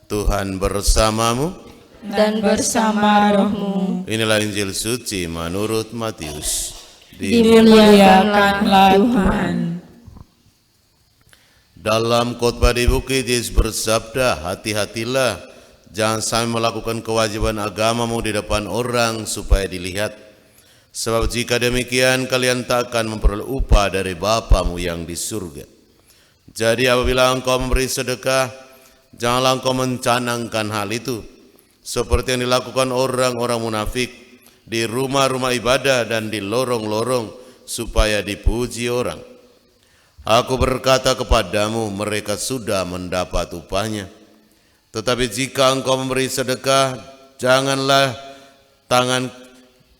Tuhan bersamamu dan bersama rohmu. Inilah Injil suci menurut Matius. Dimuliakanlah Tuhan. Dalam khotbah di bukit, Yesus bersabda, hati-hatilah, jangan sampai melakukan kewajiban agamamu di depan orang supaya dilihat. Sebab jika demikian, kalian tak akan memperoleh upah dari Bapamu yang di surga. Jadi apabila engkau memberi sedekah, janganlah engkau mencanangkan hal itu, seperti yang dilakukan orang-orang munafik di rumah-rumah ibadah dan di lorong-lorong, supaya dipuji orang. Aku berkata kepadamu, mereka sudah mendapat upahnya. Tetapi jika engkau memberi sedekah, janganlah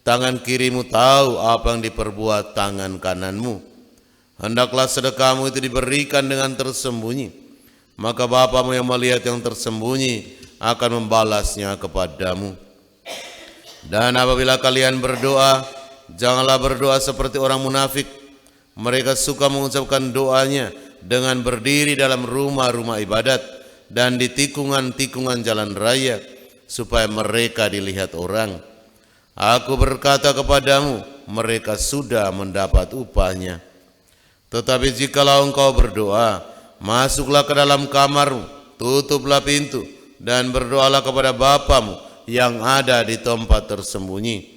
tangan kirimu tahu apa yang diperbuat tangan kananmu. Hendaklah sedekahmu itu diberikan dengan tersembunyi, maka Bapamu yang melihat yang tersembunyi akan membalasnya kepadamu. Dan apabila kalian berdoa, janganlah berdoa seperti orang munafik. Mereka suka mengucapkan doanya dengan berdiri dalam rumah-rumah ibadat dan di tikungan-tikungan jalan raya, supaya mereka dilihat orang. Aku berkata kepadamu, mereka sudah mendapat upahnya. Tetapi jikalau engkau berdoa, masuklah ke dalam kamarmu, tutuplah pintu, dan berdoalah kepada Bapamu yang ada di tempat tersembunyi.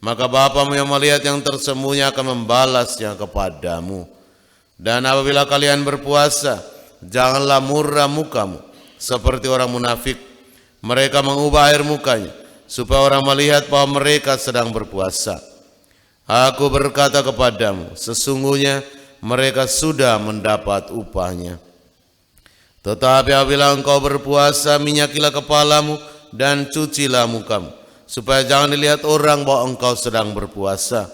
Maka Bapamu yang melihat yang tersembunyi akan membalasnya kepadamu. Dan apabila kalian berpuasa, janganlah murah mukamu seperti orang munafik. Mereka mengubah air mukanya supaya orang melihat bahwa mereka sedang berpuasa. Aku berkata kepadamu, sesungguhnya mereka sudah mendapat upahnya. Tetapi apabila engkau berpuasa, minyakilah kepalamu dan cucilah mukamu, supaya jangan dilihat orang bahwa engkau sedang berpuasa,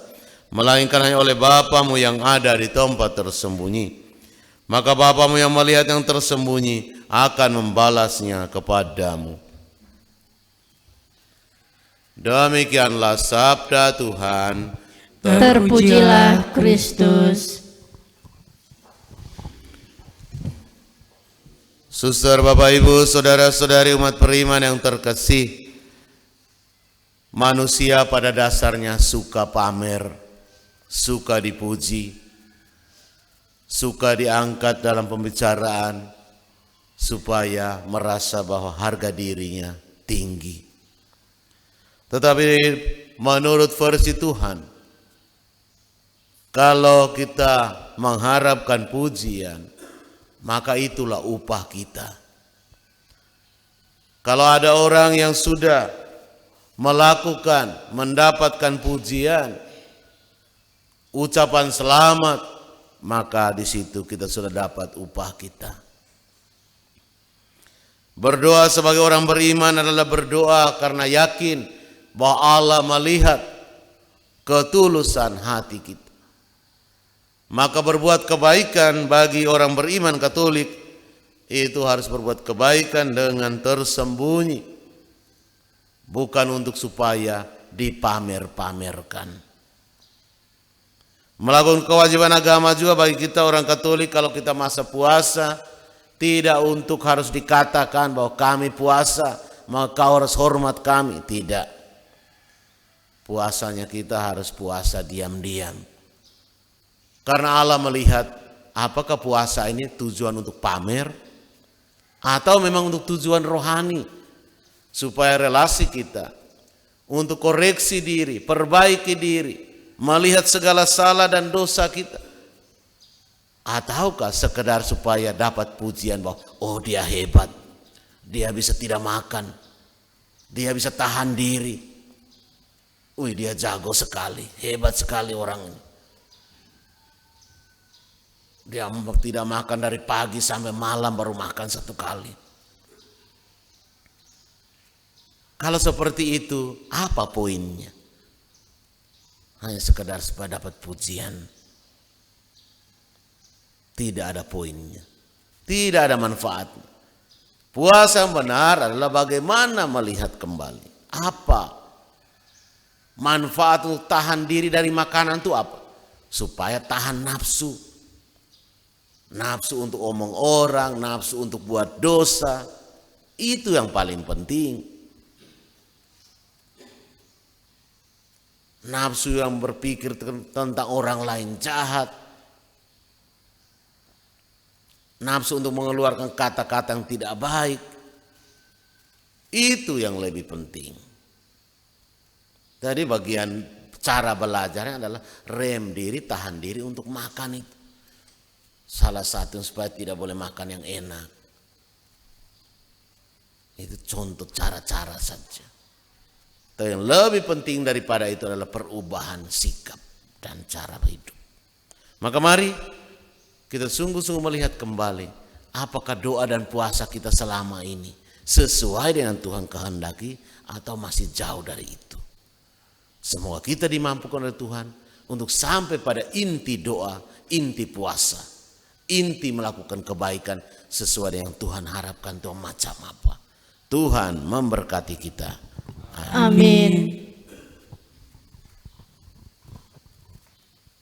melainkan hanya oleh Bapamu yang ada di tempat tersembunyi. Maka Bapamu yang melihat yang tersembunyi akan membalasnya kepadamu. Demikianlah sabda Tuhan. Terpujilah Kristus. Suster, Bapak, Ibu, saudara-saudari umat beriman yang terkasih, manusia pada dasarnya suka pamer, suka dipuji, suka diangkat dalam pembicaraan, supaya merasa bahwa harga dirinya tinggi. Tetapi menurut versi Tuhan, kalau kita mengharapkan pujian, maka itulah upah kita. Kalau ada orang yang sudah mendapatkan pujian, ucapan selamat, maka di situ kita sudah dapat upah kita. Berdoa sebagai orang beriman adalah berdoa karena yakin bahwa Allah melihat ketulusan hati kita. Maka berbuat kebaikan bagi orang beriman Katolik itu harus berbuat kebaikan dengan tersembunyi, bukan untuk supaya dipamer-pamerkan. Melakukan kewajiban agama juga bagi kita orang Katolik, kalau kita masa puasa, tidak untuk harus dikatakan bahwa kami puasa, maka kau harus hormat kami. Tidak. Puasanya kita harus puasa diam-diam. Karena Allah melihat apakah puasa ini tujuan untuk pamer atau memang untuk tujuan rohani, supaya relasi kita untuk koreksi diri, perbaiki diri, melihat segala salah dan dosa kita, ataukah sekedar supaya dapat pujian bahwa oh dia hebat, dia bisa tidak makan, dia bisa tahan diri, wih dia jago sekali, hebat sekali orang ini. Dia tidak makan dari pagi sampai malam, baru makan satu kali. Kalau seperti itu, apa poinnya? Hanya sekedar supaya dapat pujian. Tidak ada poinnya. Tidak ada manfaatnya. Puasa yang benar adalah bagaimana melihat kembali. Apa manfaat untuk tahan diri dari makanan itu apa? Supaya tahan nafsu. Nafsu untuk omong orang, nafsu untuk buat dosa, Itu yang paling penting. Nafsu yang berpikir tentang orang lain jahat. Nafsu untuk mengeluarkan kata-kata yang tidak baik. Itu yang lebih penting. Jadi bagian cara belajarnya adalah rem diri, tahan diri untuk makan itu. Salah satu supaya tidak boleh makan yang enak. Itu contoh cara-cara saja. Tapi yang lebih penting daripada itu adalah perubahan sikap dan cara hidup. Maka mari kita sungguh-sungguh melihat kembali apakah doa dan puasa kita selama ini sesuai dengan Tuhan kehendaki atau masih jauh dari itu. Semoga kita dimampukan oleh Tuhan untuk sampai pada inti doa, inti puasa, inti melakukan kebaikan sesuai dengan Tuhan harapkan. Tuhan macam apa? Tuhan memberkati kita. Amin.